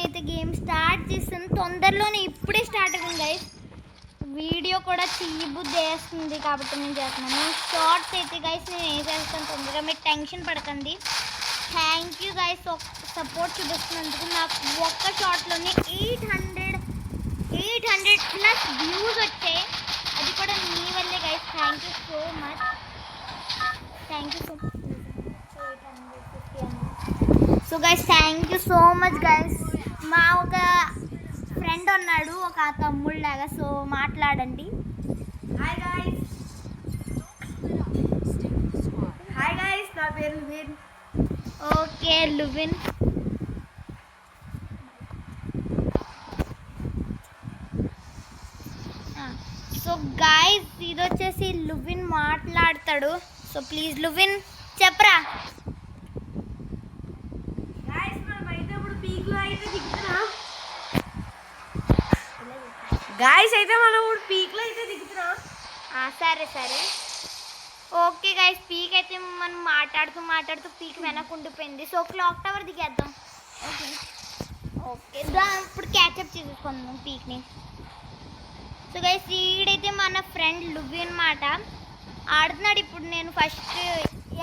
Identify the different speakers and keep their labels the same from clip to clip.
Speaker 1: నేనైతే game start చేస్తాను తొందరలోనే, ఇప్పుడే స్టార్ట్ అయింది గైస్. వీడియో కూడా తీయబుద్ధి వేస్తుంది కాబట్టి నేను చేస్తున్నాను. షార్ట్స్ అయితే గైస్ నేను ఏం చేస్తాను తొందరగా, మీరు టెన్షన్ పడకండి. థ్యాంక్ యూ గైస్ సపోర్ట్ చూపిస్తున్నందుకు. నాకు ఒక్క షార్ట్లోనే 800 ప్లస్ వ్యూస్ వచ్చాయి, అది కూడా మీ వల్లే guys. Thank you so much, thank you so much. So guys thank you so much guys. మా ఒక ఫ్రెండ్ ఉన్నాడు, ఒక తమ్ముడు లాగా, సో మాట్లాడండి.
Speaker 2: హాయ్ గైస్, నా పేరు లువిన్.
Speaker 1: ఓకే లువిన్. సో గైస్ ఇది వచ్చేసి లువిన్ మాట్లాడతాడు. సో ప్లీజ్ లువిన్ చెప్పరా.
Speaker 2: గైస్ మనమైతే ఇప్పుడు పీక్లో అయితే దిగుతున్నాం. గైస్ అయితే మనం ఇప్పుడు పీక్లో అయితే దిగుతున్నాం.
Speaker 1: సరే సరే ఓకే గైస్. పీక్ అయితే మనం మాట్లాడుతూ పీక్ వెనక్కి ఉండిపోయింది. సో క్లాక్ టవర్ దిగేద్దాం. ఓకే ఓకే ఇప్పుడు క్యాచప్ చేసుకుందాం పీక్ని. సో గైస్ ఈడైతే మన ఫ్రెండ్ లువి అన్నమాట, ఆడుతున్నాడు ఇప్పుడు. నేను ఫస్ట్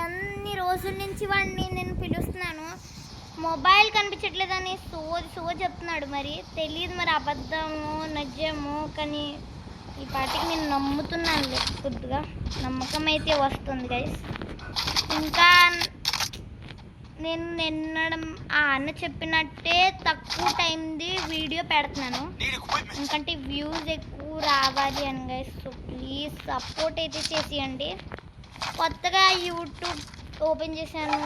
Speaker 1: ఎన్ని రోజుల నుంచి వాడిని నేను పిలుస్తున్నాను, మొబైల్ కనిపించట్లేదని సోది చెప్తున్నాడు. మరి తెలియదు మరి అబద్ధము నిజము, కానీ ఈ పాటికి నేను నమ్ముతున్నాను, కొద్దిగా నమ్మకం అయితే వస్తుంది గైస్. ఇంకా నేను నిన్నడం ఆ అన్న చెప్పినట్టే తక్కువ టైంది వీడియో పెడుతున్నాను, ఎందుకంటే వ్యూస్ ఎక్కువ రావాలి అని గైస్. సో ప్లీజ్ సపోర్ట్ అయితే చేసేయండి. కొత్తగా యూట్యూబ్ ఓపెన్ చేశాను,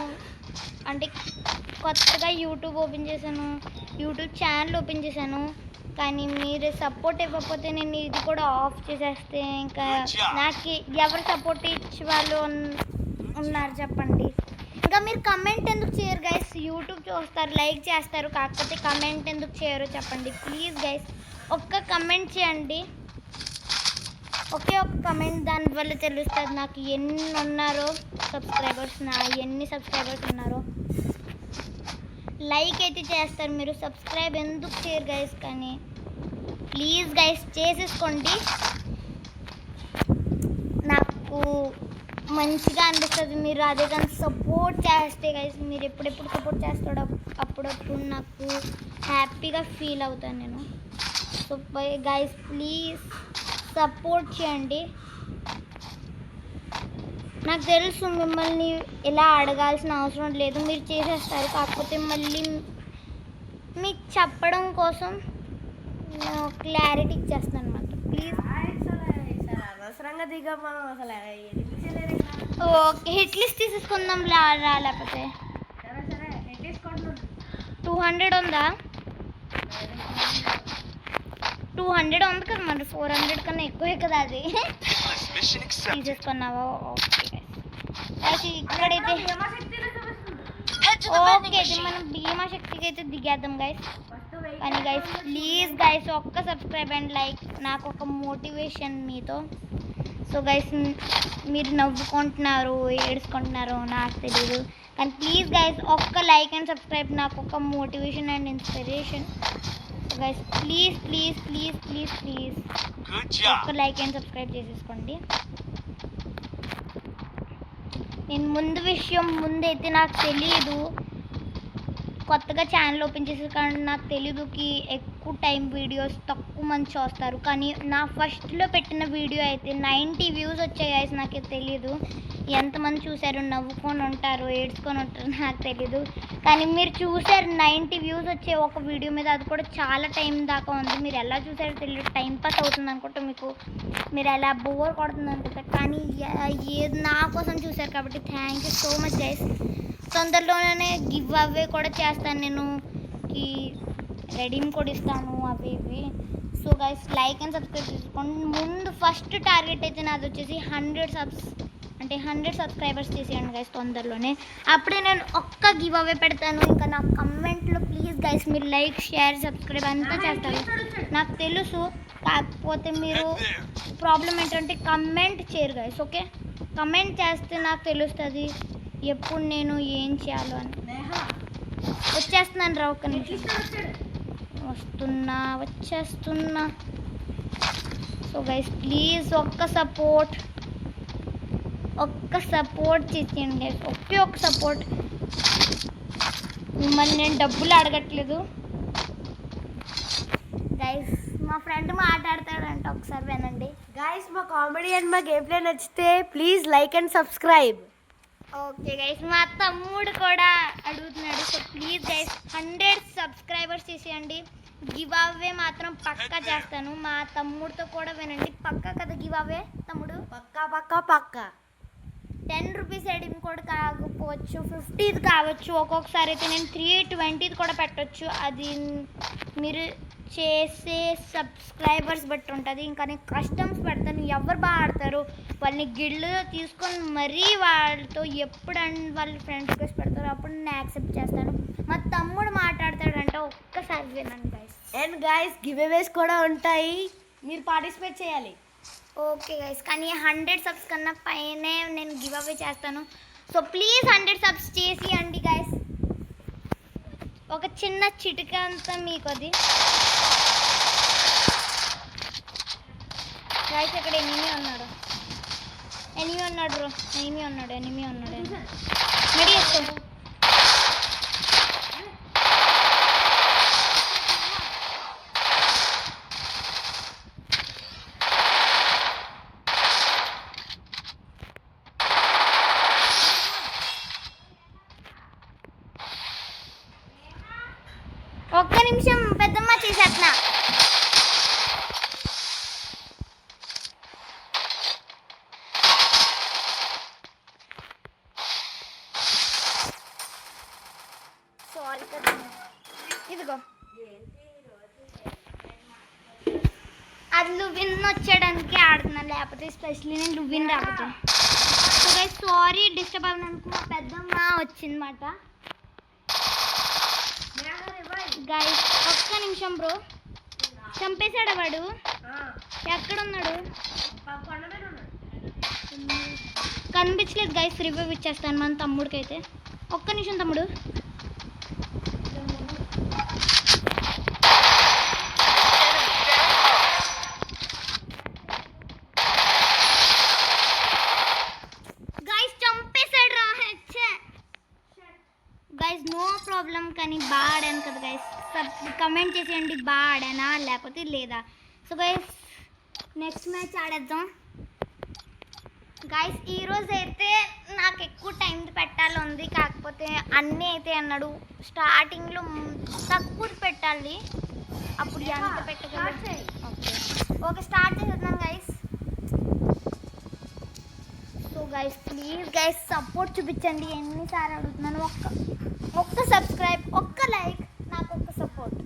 Speaker 1: యూట్యూబ్ ఛానల్ ఓపెన్ చేశాను, కానీ మీరు సపోర్ట్ ఇవ్వకపోతే నేను ఇది కూడా ఆఫ్ చేసేస్తే ఇంకా నాకు ఎవరు సపోర్ట్ ఇచ్చే వాళ్ళు ఉన్నారు చెప్పండి. ఇంకా మీరు కమెంట్ ఎందుకు చేయరు గైస్? యూట్యూబ్ చూస్తారు, లైక్ చేస్తారు, కాకపోతే కమెంట్ ఎందుకు చేయరు చెప్పండి ప్లీజ్ గైస్. ఒక్క కమెంట్ చేయండి, ఒకే ఒక కమెంట్, దానివల్ల తెలుస్తుంది నాకు ఎన్ని ఉన్నారో సబ్స్క్రైబర్స్, ఎన్ని సబ్స్క్రైబర్స్ ఉన్నారో. లైక్ అయితే చేస్తారు మీరు, సబ్స్క్రైబ్ ఎందుకు చేయరు గైస్? కానీ ప్లీజ్ గైస్ చేసేసుకోండి, నాకు మంచిగా అనిపిస్తుంది మీరు అదే కానీ సపోర్ట్ చేస్తే గైస్. మీరు ఎప్పుడెప్పుడు సపోర్ట్ చేస్తాడో అప్పుడప్పుడు నాకు హ్యాపీగా ఫీల్ అవుతాను నేను. సో గైస్ ప్లీజ్ సపోర్ట్ చేయండి. నాకు తెలుసు మిమ్మల్ని ఇలా అడగాల్సిన అవసరం లేదు, మీరు చేసేస్తారు, కాకపోతే మళ్ళీ మీకు చెప్పడం కోసం క్లారిటీ ఇచ్చేస్తాను అనమాట. ప్లీజ్
Speaker 2: అనవసరంగా దిగాం మనం, అసలు
Speaker 1: ఓకే హిట్ లిస్ట్ తీసేసుకుందాం లేకపోతే. 200 ఉందా? 200 ఉంది కదా, మరి 400 కన్నా ఎక్కువే కదా అది. తీసేసుకున్నావా? ఓకే ఇక్కడైతే ఓకే మనం భీమాశక్తికి అయితే దిగేద్దాం గైస్. కానీ గైస్ ప్లీజ్ గైస్ ఒక్క సబ్స్క్రైబ్ అండ్ లైక్, నాకు ఒక మోటివేషన్ మీతో. సో గైస్ మీరు నవ్వుకుంటున్నారు ఏడుచుకుంటున్నారు నాకు తెలియదు, కానీ ప్లీజ్ గైస్ ఒక్క లైక్ అండ్ సబ్స్క్రైబ్, నాకు ఒక motivation and inspiration. So guys please please please please please ఒక్క లైక్ అండ్ సబ్స్క్రైబ్ చేసేసుకోండి. నేను ముందైతే నాకు తెలియదు, కొత్తగా ఛానల్ ఓపెన్ చేసే కానీ నాకు తెలియదుకి ఎక్కువ టైం వీడియోస్ తక్కువ మంది చూస్తారు, కానీ నా ఫస్ట్లో పెట్టిన వీడియో అయితే 90 వ్యూస్ వచ్చాయి గైస్. నాకు తెలియదు ఎంతమంది చూశారు, నవ్వుకొని ఉంటారు ఏడ్చుకొని ఉంటారు నాకు తెలీదు, కానీ మీరు చూసారు 90 వ్యూస్ వచ్చే ఒక వీడియో మీద, అది కూడా చాలా టైం దాకా ఉంది. మీరు ఎలా చూసారో తెలియదు, టైం పాస్ అవుతుంది అనుకుంటా మీకు, మీరు ఎలా బోర్ కొడుతుంది అనుకుంటా, కానీ ఏది నా కోసం చూసారు కాబట్టి thank you so much guys. తొందరలోనే గివ్ అవే కూడా చేస్తాను నేను, రెడీమ్ కూడా ఇస్తాను అవి ఇవి. So guys like and subscribe చేసుకోండి. ముందు ఫస్ట్ టార్గెట్ అయితే నాది వచ్చేసి 100 సబ్స్క్రైబర్స్ చేసేయండి గైస్ తొందరలోనే, అప్పుడే నేను ఒక్క గివ్ అవే పెడతాను. ఇంకా నా కమెంట్లో ప్లీజ్ గైస్ మీరు లైక్ షేర్ సబ్స్క్రైబ్ అంతా చేస్తారు నాకు తెలుసు, కాకపోతే మీరు ప్రాబ్లం ఏంటంటే కమెంట్ చేయరు గైస్. ఓకే కమెంట్ చేస్తే నాకు తెలుస్తుంది ఎప్పుడు నేను ఏం చేయాలో అని. వచ్చేస్తున్నాను రా ఒక్క నిమిషం. వచ్చేస్తున్నా. సో గైస్ ప్లీజ్ ఒక్క సపోర్ట్ చేసేయండి గైస్. ఒక్క సపోర్ట్. మిమ్మల్ని నేను డబ్బులు అడగట్లేదు గైస్. మా ఫ్రెండ్ మాట్లాడతాడంట, ఒకసారి వినండి.
Speaker 2: గైస్ మా కామెడీ అండ్ మా గేమ్ ప్లే నచ్చితే please like and subscribe.
Speaker 1: Okay guys, మా తమ్ముడు కూడా అడుగుతున్నాడు. సో ప్లీజ్ గైస్ 100 సబ్స్క్రైబర్స్ చేసేయండి. గివ్ అవే మాత్రం పక్కా చేస్తాను. మా తమ్ముడితో కూడా వినండి. పక్కా కదా గివ్ అవే తమ్ముడు?
Speaker 2: పక్కా
Speaker 1: 10 రూపీస్ ఎడిమ్ కోడ్ కాకపోవచ్చు, 50 కావచ్చు. ఒక్కొక్కసారి అయితే నేను 320 కూడా పెట్టవచ్చు. అది మీరు చేసే సబ్స్క్రైబర్స్ బట్టి ఉంటుంది. ఇంకా నేను కస్టమ్స్ పెడతాను. ఎవరు బాగా ఆడతారు వాళ్ళని గిల్డ్లో తీసుకొని మరీ వాళ్ళతో ఎప్పుడు వాళ్ళ ఫ్రెండ్ రిక్వెస్ట్ పెడతారు అప్పుడు నేను యాక్సెప్ట్ చేస్తాను. మా తమ్ముడు మాట్లాడతాడంటే ఒక్కసారి వినండి గైస్.
Speaker 2: అండ్ గైస్ గివ్ అవేస్ కూడా ఉంటాయి, మీరు పార్టిసిపేట్ చేయాలి.
Speaker 1: ఓకే గైస్, కానీ 100 సబ్స్ కన్నా పైనే నేను గివ్ అవే చేస్తాను. సో ప్లీజ్ 100 సబ్స్ చేసి అండి గైస్. ఒక చిన్న చిటిక అంతా మీకు అది గైస్. ఇక్కడ ఎనిమి ఉన్నాడు రెడీ చేసుకో. ఒక్క నిమిషం పెద్దమ్మ చేసేస్తున్నా. సారీ పెద్దమ్మ. ఇదిగో అది లువిన్ వచ్చేయడానికి ఆడుతున్నాను, లేకపోతే స్పెషల్లీ నేను లువిన్ రాకపోతే. సో గైస్ సారీ డిస్టర్బ్ అవునందుకు. మా పెద్దమ్మ వచ్చిందన్నమాట. గైస్ ఒక్క నిమిషం బ్రో. చంపేశాడా వాడు? ఎక్కడున్నాడు? కనిపించలేదు గైస్. రివ్యూ ఇచ్చేస్తాను మన తమ్ముడికి అయితే. ఒక్క నిమిషం తమ్ముడు. గైస్ చంపేశాడు రా. గైస్ నో ప్రాబ్లం, కానీ బాగా ఆడాను కదా గైస్. కమెంట్ చేసేయండి బాగా ఆడానా లేకపోతే లేదా. సో గైస్ నెక్స్ట్ మ్యాచ్ ఆడేద్దాం గైస్. ఈరోజు అయితే నాకు ఎక్కువ టైం పెట్టాలి ఉంది, కాకపోతే అన్నీ అయితే అన్నాడు. స్టార్టింగ్లో తక్కువ పెట్టాలి, అప్పుడు ఎంత పెట్టగలరు. ఓకే స్టార్ట్ చేసేద్దాం guys. So guys please guys support చూపించండి. ఎన్నిసార్లు అడుగుతున్నాను. ఒక్క సబ్స్క్రైబ్, ఒక్క లైక్, నాకు ఒక్క సపోర్ట్.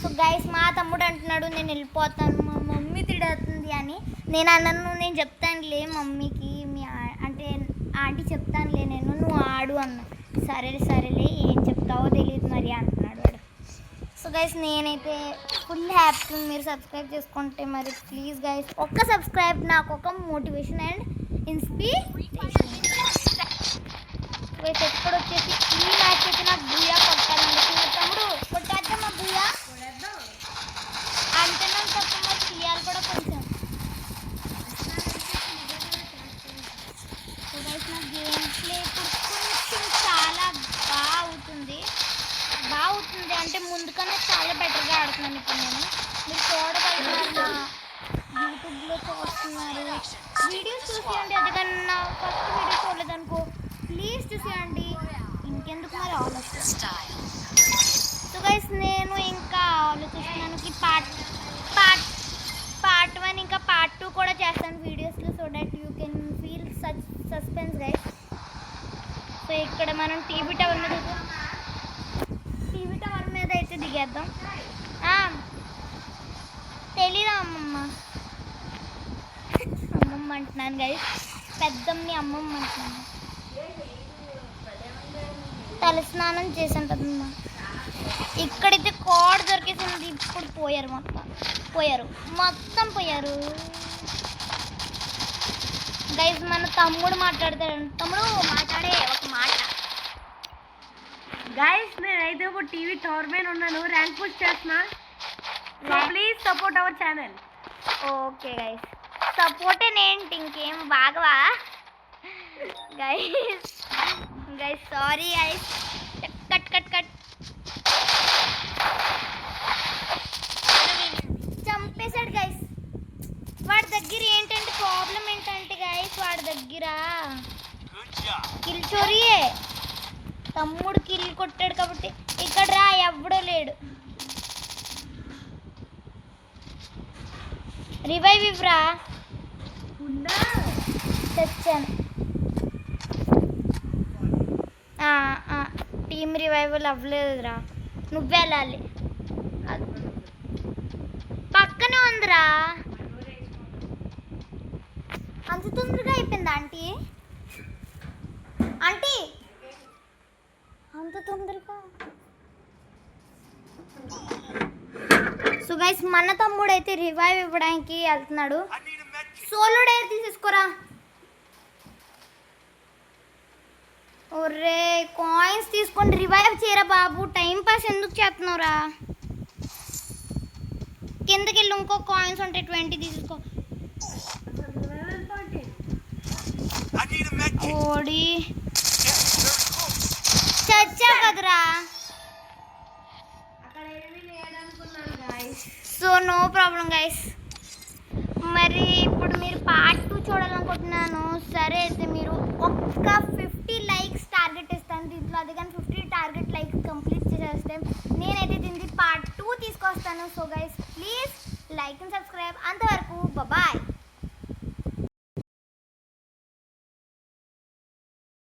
Speaker 1: సో గైస్ మా తమ్ముడు అంటున్నాడు నేను వెళ్ళిపోతాను, మా మమ్మీ తిడుతుంది అని. నేను అన్నాను నేను చెప్తానులే మమ్మీకి, అంటే ఆంటీ చెప్తానులే నేను, నువ్వు ఆడు అన్నా. సరేలే ఏం చెప్తావో తెలియదు మరి అంటున్నాడు వాడు. సో గైస్ నేనైతే ఫుల్ హ్యాపీ. మీరు సబ్స్క్రైబ్ చేసుకుంటే మరి ప్లీజ్ గైస్ ఒక్క సబ్స్క్రైబ్ నాకు ఒక మోటివేషన్ అండ్ ఇన్స్పిరేషన్. గైస్ ఎప్పుడు వచ్చేసి ఈ మ్యాచ్ అయితే నాకు బూయా కొట్టాలండి. చిన్న తమ్ముడు కొట్టేద్దాం మా బూయా అంటే నాకు కొత్త తీయాలి కూడా కొంచెం. సో గైస్ నా గేమ్ ప్లే కొంచెం చాలా బాగా అవుతుంది అంటే ముందు కన్నా చాలా బెటర్గా ఆడుతున్నాను ఇప్పుడు నేను. మీరు చూడగలుగుతున్నారు, యూట్యూబ్లో చూస్తున్నారు. వీడియోస్ చూసేయండి, అది కన్నా ఫస్ట్ వీడియో చూడలేదనుకో ప్లీజ్ చూసేయండి. ఇంకెందుకు మరి ఆలోచిస్తాను. సో గైస్ నేను ఇంకా ఆలోచిస్తున్నాను కి పార్ట్ 1 ఇంకా పార్ట్ 2 కూడా చేస్తాను వీడియోస్లో, so that you can feel suspense guys. So ఇక్కడ మనం టీవీ టవర్ మీద అయితే దిగేద్దాం. తెలీదా అమ్మమ్మ అంటున్నాను గైస్. పెద్దమ్మని అమ్మమ్మ అంటున్నాను. తలస్నానం చేసాను కదమ్మా. ఇక్కడైతే కోడ్ దొరికేసింది. ఇప్పుడు పోయారు. గైస్ మన తమ్ముడు మాట్లాడతాడు. తమ్ముడు మాట్లాడే ఒక మాట.
Speaker 2: గైస్ నేనైతే ఒక టీవీ టోర్నమెంట్ ఉన్నాను, ర్యాంక్ పుష్ చేస్తున్నా. So please support our channel.
Speaker 1: Okay guys, support ఏంటి ఇంకేం బాగవా guys. Guys sorry guys, cut cut cut. చంపేశాడు గైస్. వాడి దగ్గర ఏంటంటే ప్రాబ్లం ఏంటంటే గైస్, వాడి దగ్గర కిల్ చోరీయే. తమ్ముడు కిల్ కొట్టాడు కాబట్టి ఇక్కడ రా, ఎవడో లేడు. రివైవ్ ఇవ్వరా, తెచ్చాను. టీమ్ రివైవల్ అవ్వలేదురా, నువ్వే వెళ్ళాలి. పక్కనే ఉందిరా. అంత తొందరగా అయిపోయిందా ఆంటీ? ఆంటీ అంత తొందరగా. సో గైస్ మన తమ్ముడు అయితే రివైవ్ ఇవ్వడానికి వెళ్తున్నాడు. సోలో డైర్ తీసేసుకోరా. ఒరే కాయిన్స్ తీసుకొని రివైవ్ చేయరా బాబు, టైం పాస్ ఎందుకు చేస్తున్నావురా? కిందకి వెళ్ళి ఇంకో కాయిన్స్ ఉంటే 20 తీసుకో. ఓడి చచ్చా కదరా. So no problem guys. మరి ఇప్పుడు మీరు పార్ట్ 2 చూడాలనుకుంటున్నాను. సరే అయితే మీరు ఒక్క 50 లైక్స్ టార్గెట్ ఇస్తాను దీంట్లో. అది కానీ 50 టార్గెట్ లైక్స్ కంప్లీట్ చేసేస్తే నేనైతే దీనికి పార్ట్ 2 తీసుకొస్తాను. So guys please like and subscribe. అంతవరకు బాయ్.